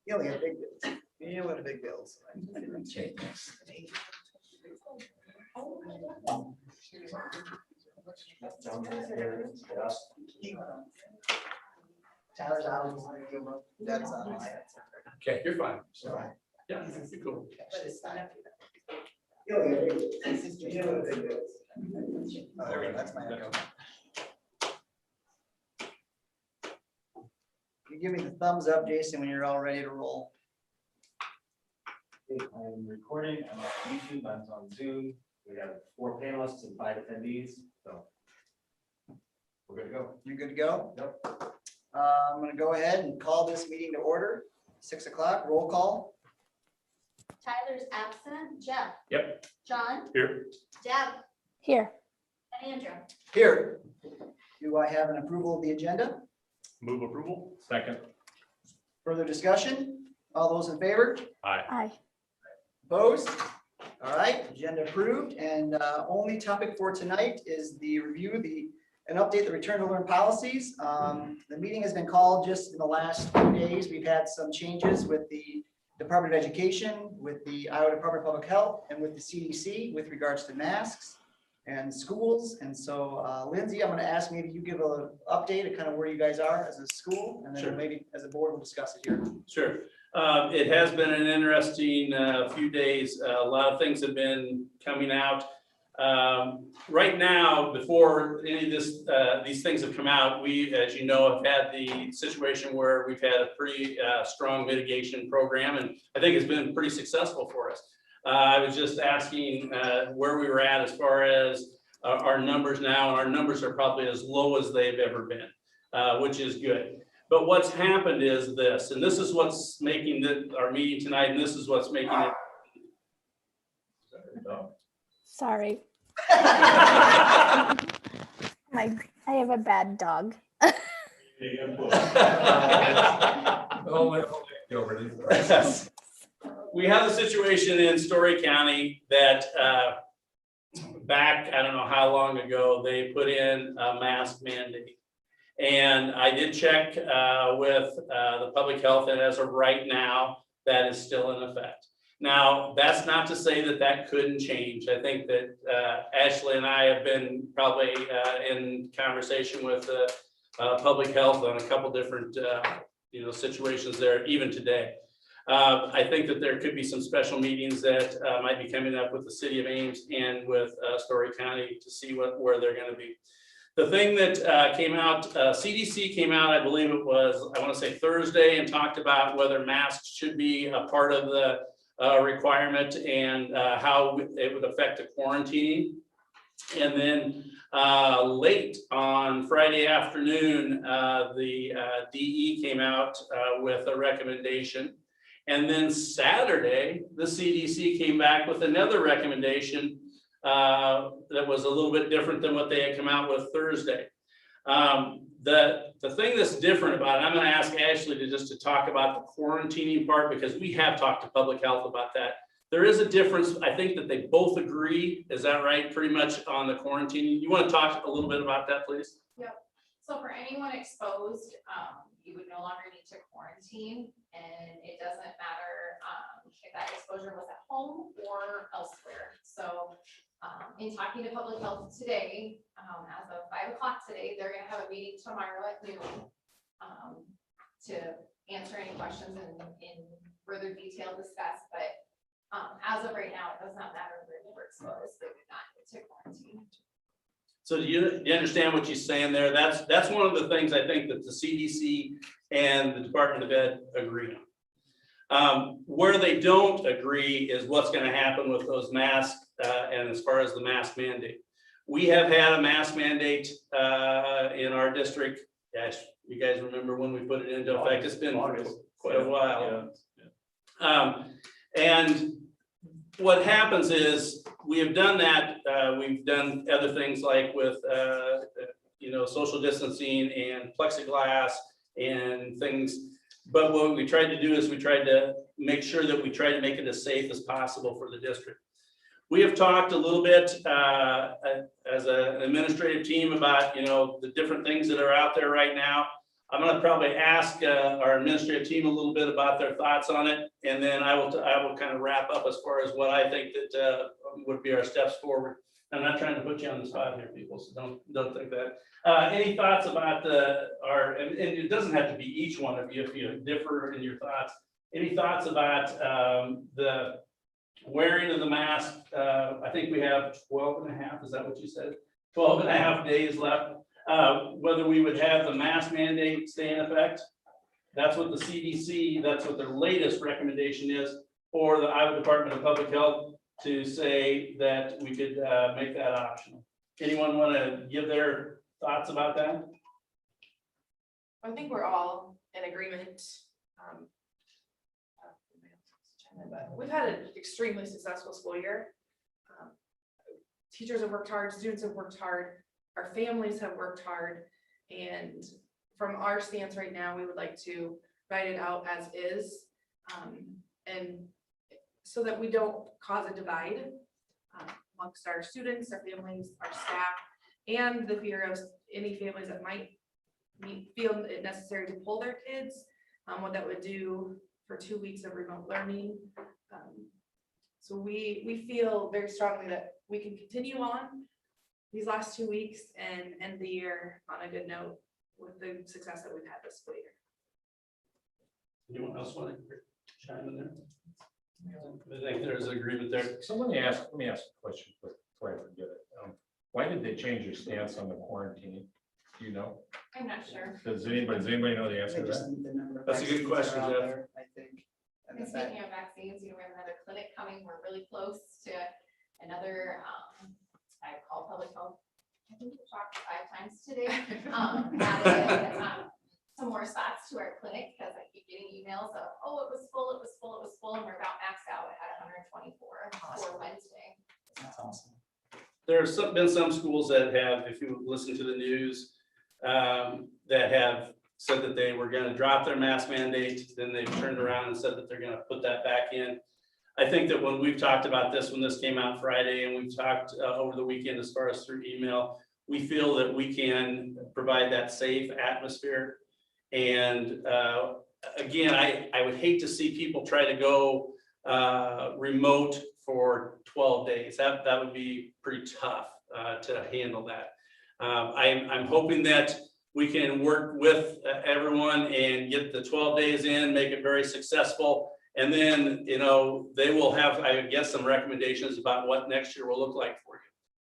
You only have big bills. You only have big bills. Okay, next. Tyler's out. That's Okay, you're fine. Sorry. Yeah, you're cool. You only have big bills. You only have big bills. Oh, there we go. That's my echo. You give me the thumbs up, Jason, when you're all ready to roll. I'm recording, I'm on YouTube, I'm on Zoom. We have 4 panelists and 5 attendees, so we're good to go. You good to go? Yep. I'm gonna go ahead and call this meeting to order. 6 o'clock, roll call. Tyler's absent. Jeff? Yep. John? Here. Deb? Here. And Andrew? Here. Do I have an approval of the agenda? Move approval. Second. Further discussion? All those in favor? Aye. Aye. Opposed? All right, agenda approved, and only topic for tonight is the review, and update the return to learn policies. The meeting has been called just in the last few days. We've had some changes with the Department of Education, with the Iowa Department of Public Health, and with the CDC with regards to masks and schools. And so Lindsay, I'm going to ask maybe you give an update of kind of where you guys are as a school, and then Sure. maybe as a board we'll discuss it here. Sure. It has been an interesting few days. A lot of things have been coming out. Right now, before any of this, these things have come out, we, as you know, have had the situation where we've had a pretty strong mitigation program, and I think it's been pretty successful for us. I was just asking where we were at as far as our numbers now, and our numbers are probably as low as they've ever been, which is good. But what's happened is this, and this is what's making our meeting tonight, and this is what's making it. Sorry. I have a bad dog. We have a situation in Story County that back, I don't know how long ago, they put in a mask mandate. And I did check with the public health, and as of right now, that is still in effect. Now, that's not to say that that couldn't change. I think that Ashley and I have been probably in conversation with public health on a couple different situations there, even today. I think that there could be some special meetings that might be coming up with the city of Ames and with Story County to see where they're going to be. The thing that came out, CDC came out, I believe it was, I want to say Thursday, and talked about whether masks should be a part of the requirement and how it would affect the quarantining. And then late on Friday afternoon, the DE came out with a recommendation. And then Saturday, the CDC came back with another recommendation that was a little bit different than what they had come out with Thursday. The thing that's different about it, I'm going to ask Ashley to talk about the quarantining part, because we have talked to public health about that. There is a difference. I think that they both agree. Is that right? Pretty much on the quarantining. You want to talk a little bit about that, please? Yep. So for anyone exposed, you would no longer need to quarantine, and it doesn't matter if that exposure was at home or elsewhere. So in talking to public health today, as of 5 o'clock today, they're going to have a meeting tomorrow at noon to answer any questions and in further detail discuss. But as of right now, it does not matter where they were exposed; they would not need to quarantine. So do you understand what she's saying there? That's one of the things I think that the CDC and the Department of Ed agree on. Where they don't agree is what's going to happen with those masks and as far as the mask mandate. We have had a mask mandate in our district. Gosh, you guys remember when we put it into effect? It's been quite a while. And what happens is we have done that. We've done other things like with social distancing and plexiglass and things. But what we tried to do is we tried to make sure that we try to make it as safe as possible for the district. We have talked a little bit as an administrative team about the different things that are out there right now. I'm gonna probably ask our administrative team a little bit about their thoughts on it, and then I will kind of wrap up as far as what I think that would be our steps forward. I'm not trying to put you on the spot here, people, so don't think that. Any thoughts about and it doesn't have to be each one of you if you differ in your thoughts. Any thoughts about the wearing of the mask? I think we have 12 and a half, is that what you said? 12 and a half days left. Whether we would have the mask mandate stay in effect. That's what the CDC, that's what their latest recommendation is, or the Iowa Department of Public Health to say that we could make that optional. Anyone want to give their thoughts about that? I think we're all in agreement. We've had an extremely successful school year. Teachers have worked hard, students have worked hard, our families have worked hard, and from our stance right now, we would like to write it out as is, and so that we don't cause a divide amongst our students, our families, our staff, and the fear of any families that might feel it necessary to pull their kids, what that would do for 2 weeks of remote learning. So we feel very strongly that we can continue on these last 2 weeks and end the year on a good note with the success that we've had this school year. Anyone else want to chime in there? I think there's agreement there. So let me ask a question quick before I forget it. Why did they change their stance on the quarantine? Do you know? I'm not sure. Does anybody know the I answer think to just that? the number of That's a good vaccines that are question, out Jeff. there, I think. And And the fact- speaking of vaccines, we have another clinic coming. We're really close to another, I call public health. I think we talked 5 times today. Added some more spots to our clinic because I keep getting emails of, oh, it was full, it was full, it was full, and we're about maxed out at 124 for Wednesday. That's awesome. There's been some schools that have, if you listen to the news, that have said that they were gonna drop their mask mandate, then they've turned around and said that they're gonna put that back in. I think that when we've talked about this, when this came out Friday, and we've talked over the weekend as far as through email, we feel that we can provide that safe atmosphere. And again, I would hate to see people try to go remote for 12 days. That would be pretty tough to handle that. I'm hoping that we can work with everyone and get the 12 days in, make it very successful. And then, you know, they will have, I guess, some recommendations about what next year will look like for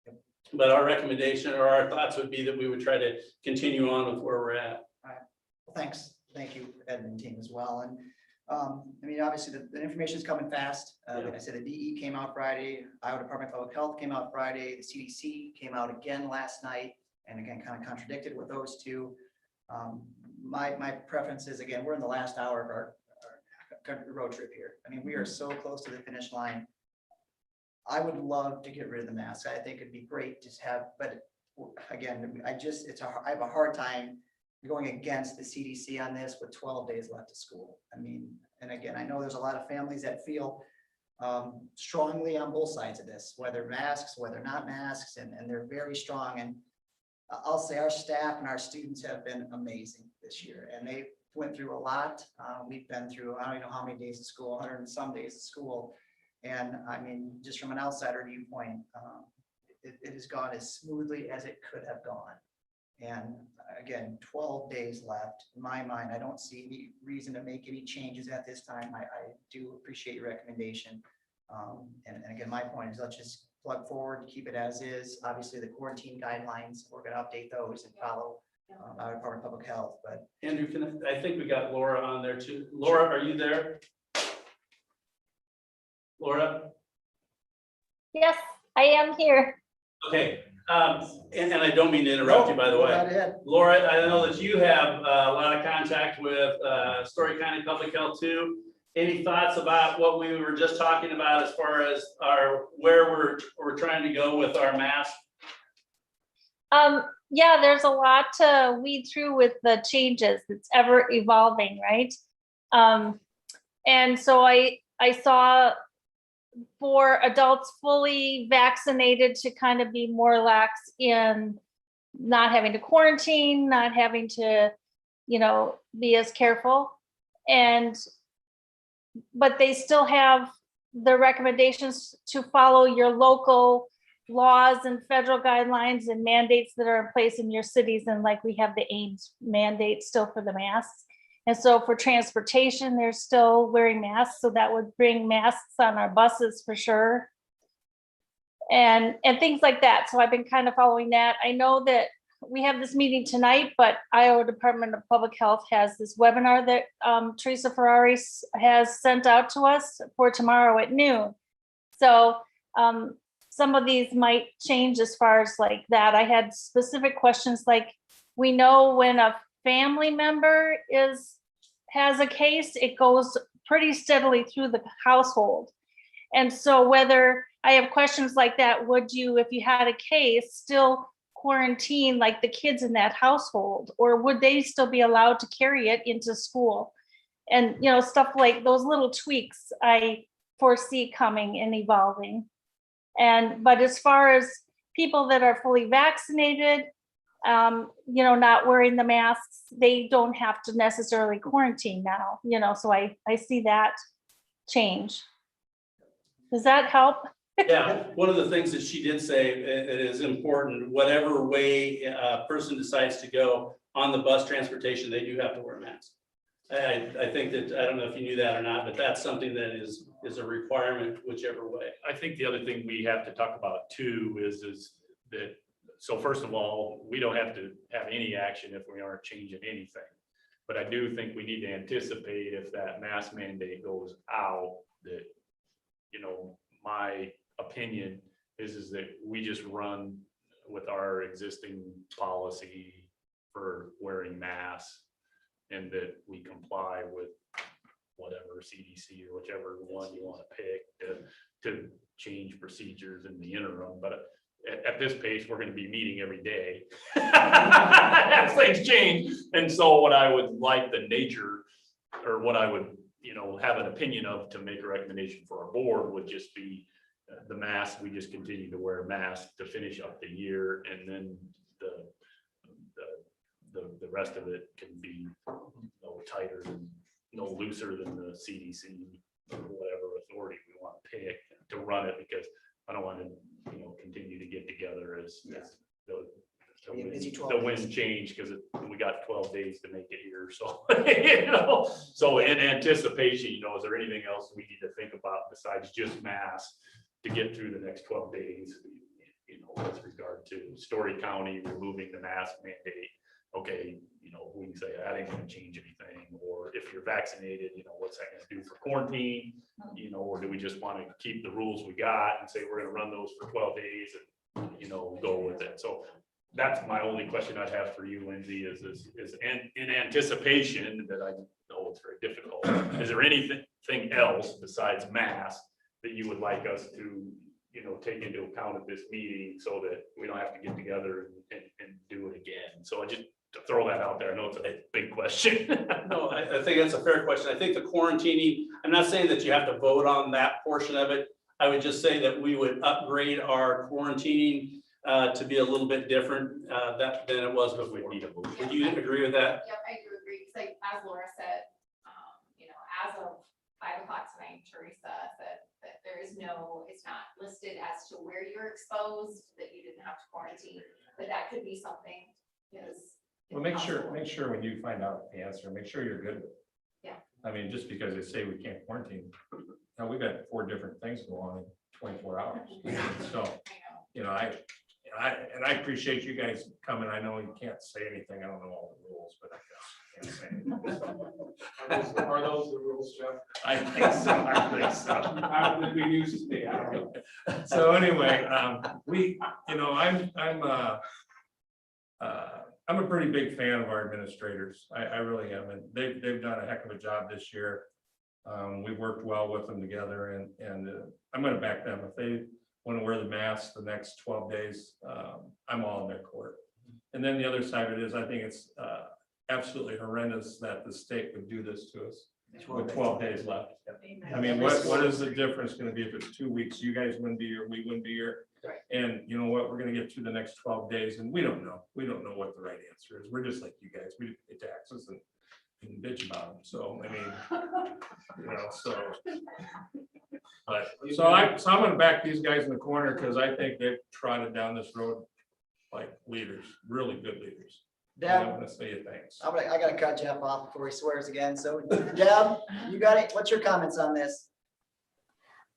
you. But our recommendation or our thoughts would be that we would try to continue on with where we're at. Well, thanks. Thank you, Ed and team as well. And I mean, obviously the information is coming fast. Like I said, the DE came out Friday, Iowa Department of Public Health came out Friday, the CDC came out again last night, and again, kind of contradicted with those two. My preference is, again, we're in the last hour of our country road trip here. I mean, we are so close to the finish line. I would love to get rid of the mask. I think it'd be great to have, but again, I have a hard time going against the CDC on this with 12 days left of school. I mean, and again, I know there's a lot of families that feel strongly on both sides of this, whether masks, whether not masks, and they're very strong. And I'll say our staff and our students have been amazing this year, and they went through a lot. We've been through, I don't even know how many days of school, 100 and some days of school. And I mean, just from an outsider viewpoint, it has gone as smoothly as it could have gone. And again, 12 days left. In my mind, I don't see any reason to make any changes at this time. I do appreciate your recommendation. And again, my point is let's just plug forward, keep it as is. Obviously, the quarantine guidelines, we're going to update those and follow our Department of Public Health. But Andrew, I think we got Laura on there too. Laura, are you there? Laura? Yes, I am here. Okay, and I don't mean to interrupt you, by the Go way. right ahead. Laura, I know that you have a lot of contact with Story County Public Health too. Any thoughts about what we were just talking about as far as where we're trying to go with our mask? Yeah, there's a lot to weed through with the changes. It's ever evolving, right? And so I saw for adults fully vaccinated to kind of be more lax in not having to quarantine, not having to, be as careful. But they still have the recommendations to follow your local laws and federal guidelines and mandates that are in place in your cities. And like we have the Ames mandate still for the masks. And so for transportation, they're still wearing masks. So that would bring masks on our buses for sure. And things like that. So I've been kind of following that. I know that we have this meeting tonight, but Iowa Department of Public Health has this webinar that Teresa Ferrari has sent out to us for tomorrow at noon. So some of these might change as far as like that. I had specific questions like, we know when a family member has a case, it goes pretty steadily through the household. And so whether I have questions like that, would you, if you had a case, still quarantine like the kids in that household, or would they still be allowed to carry it into school? And stuff like those little tweaks I foresee coming and evolving. But as far as people that are fully vaccinated, not wearing the masks, they don't have to necessarily quarantine now, so I see that change. Does that help? Yeah, one of the things that she did say, it is important, whatever way a person decides to go on the bus transportation, they do have to wear a mask. I think that, I don't know if you knew that or not, but that's something that is a requirement whichever way. I think the other thing we have to talk about too is that, so first of all, we don't have to have any action if we aren't changing anything. But I do think we need to anticipate if that mask mandate goes out, that, my opinion is that we just run with our existing policy for wearing masks, and that we comply with whatever CDC or whichever one you want to pick to change procedures in the interim. But at this pace, we're going to be meeting every day as things change. And so what I would like the nature, or what I would have an opinion of to make a recommendation for our board would just be the mask. We just continue to wear a mask to finish up the year, and then the rest of it can be no tighter than, no looser than the CDC or whatever authority we want to pick to run it, because I don't want to continue to get together as the wind change, because we got 12 days to make it here. So so in anticipation, is there anything else we need to think about besides just masks to get through the next 12 days, with regard to Story County removing the mask mandate? Okay, we can say that ain't gonna change anything. Or if you're vaccinated, what's that gonna do for quarantine? Or do we just want to keep the rules we got and say we're gonna run those for 12 days and, go with it? So that's my only question I'd have for you, Lindsay, is in anticipation that I know it's very difficult. Is there anything else besides masks that you would like us to, take into account at this meeting, so that we don't have to get together and do it again? So I just to throw that out there. I know it's a big question. No, I think that's a fair question. I think the quarantining, I'm not saying that you have to vote on that portion of it. I would just say that we would upgrade our quarantining to be a little bit different than it was before. Would you agree with that? Yep, I do agree, because like, as Laura said, as of 5 o'clock tonight, Teresa said that there is it's not listed as to where you're exposed, that you didn't have to quarantine, but that could be something, because. Well, make sure when you find out the answer, make sure you're good with it. Yeah. I mean, just because they say we can't quarantine, now we've got 4 different things go on in 24 hours. So, I appreciate you guys coming. I know you can't say anything. I don't know all the rules, but I guess I can't say anything. Are those the rules, Jeff? I think so. How did we use to be? I don't know. So anyway, I'm a pretty big fan of our administrators. I really am, and they've done a heck of a job this year. We've worked well with them together, and I'm going to back them. If they want to wear the mask the next 12 days, I'm all in their court. And then the other side of it is, I think it's absolutely horrendous that the state would do this to us with 12 days left. I mean, what is the difference going to be if it's 2 weeks? You guys wouldn't be here, we wouldn't be here. And you know what, we're gonna get through the next 12 days and we don't know what the right answer is. We're just like you guys, we pay taxes and bitch about them. So, I mean, you know, so. But, so I'm gonna back these guys in the corner because I think they've trotted down this road like leaders, really good leaders. And I Deb, want to say thanks. I gotta cut Jeff off before he swears again. So Deb, you got it? What's your comments on this?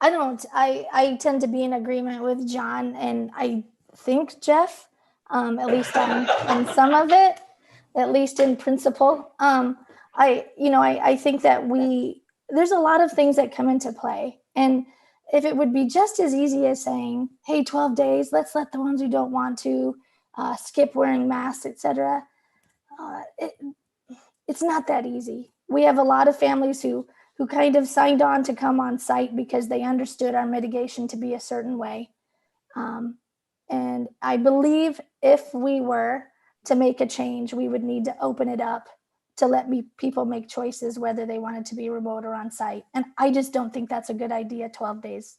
I tend to be in agreement with John, and I think Jeff, at least on some of it, at least in principle. I think that there's a lot of things that come into play. And if it would be just as easy as saying, hey, 12 days, let's let the ones who don't want to skip wearing masks, etc. It's not that easy. We have a lot of families who kind of signed on to come on site because they understood our mitigation to be a certain way. And I believe if we were to make a change, we would need to open it up to let people make choices whether they wanted to be remote or on site. And I just don't think that's a good idea 12 days,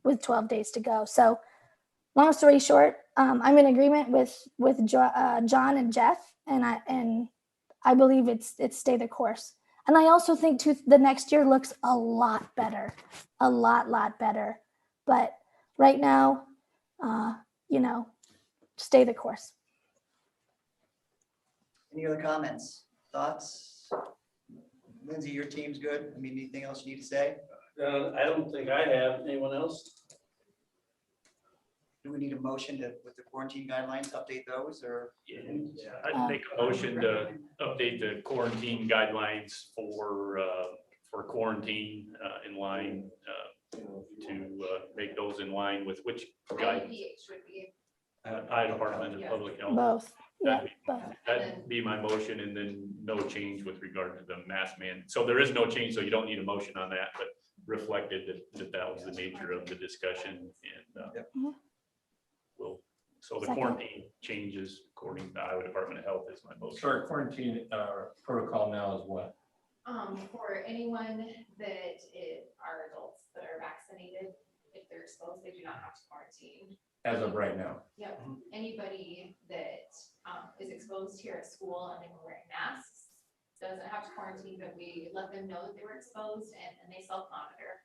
with 12 days to go. So long story short, I'm in agreement with John and Jeff, and I believe it's stay the course. And I also think the next year looks a lot better, a lot better. But right now, stay the course. Any other comments, thoughts? Lindsay, your team's good. I mean, anything else you need to say? I don't think I have. Anyone else? Do we need a motion with the quarantine guidelines, update those or? Yeah, I'd make a motion to update the quarantine guidelines for quarantine in line to make those in line with which guidance? IUPH would be. Iowa Department of Public Health. Both. Yeah, That'd be- both. That'd be my motion, and then no change with regard to the mask man. So there is no change, so you don't need a motion on that, but reflected that was the nature of the discussion and Mhm. so the Second. quarantine changes according to the Iowa Department of Health is my motion. So our quarantine protocol now is what? For anyone that are adults that are vaccinated, if they're exposed, they do not have to quarantine. As of right now. Yep, anybody that is exposed here at school and they were wearing masks doesn't have to quarantine, but we let them know that they were exposed and they self-monitor.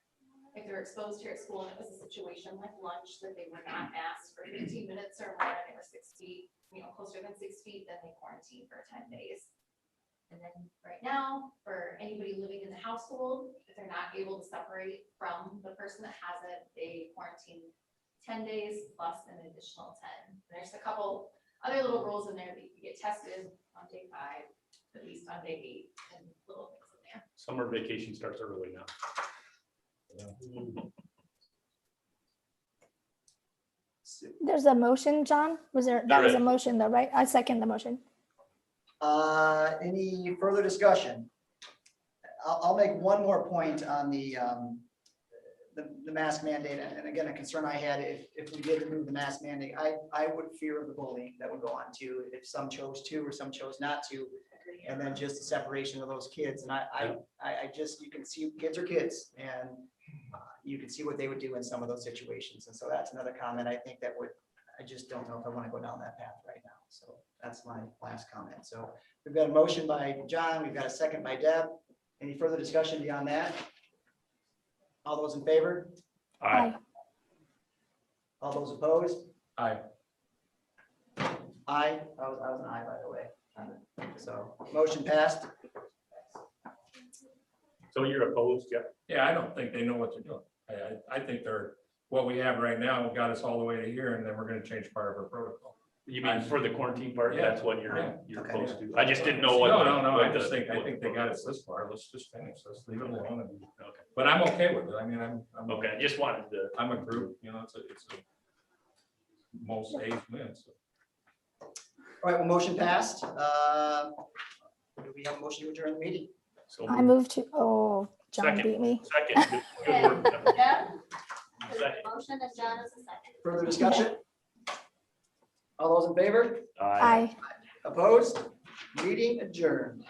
If they're exposed here at school and it was a situation like lunch that they were not masked for 15 minutes or more, and they were 6 feet, closer than 6 feet, then they quarantine for 10 days. And then right now, for anybody living in the household, if they're not able to separate from the person that has it, they quarantine 10 days plus an additional 10. There's a couple other little rules in there that you can get tested on day 5, at least on day 8, and little things in there. Summer vacation starts early now. There's a motion, John? That was a motion though, right? I second the motion. Any further discussion? I'll make one more point on the mask mandate. And again, a concern I had, if we did remove the mask mandate, I would fear the bullying that would go on too, if some chose to or some chose not to. And then just the separation of those kids. And I just, you can see kids are kids, and you can see what they would do in some of those situations. And so that's another comment I think that I just don't know if I want to go down that path right now. So that's my last comment. So we've got a motion by John. We've got a second by Deb. Any further discussion beyond that? All those in favor? Aye. All those opposed? Aye. Aye. I was an aye, by the way. So motion passed. So you're opposed, Jeff? Yeah, I don't think they know what they're doing. I think what we have right now got us all the way to here, and then we're gonna change part of our protocol. You mean for the quarantine part? Yeah. That's what you're Okay. opposed to? I just didn't know what. No, I think they got us this far. Let's just finish. Let's leave it alone. Okay. But I'm okay with it. I mean, I'm Okay, I just wanted to. I'm a group, it's a most days wins. All right, well, motion passed. Do we have a motion to adjourn the meeting? So I move to, John Second. beat me. Second. Good work. Deb? There's a Second. motion and John is a second. Further discussion? All those in favor? Aye. Opposed? Meeting adjourned.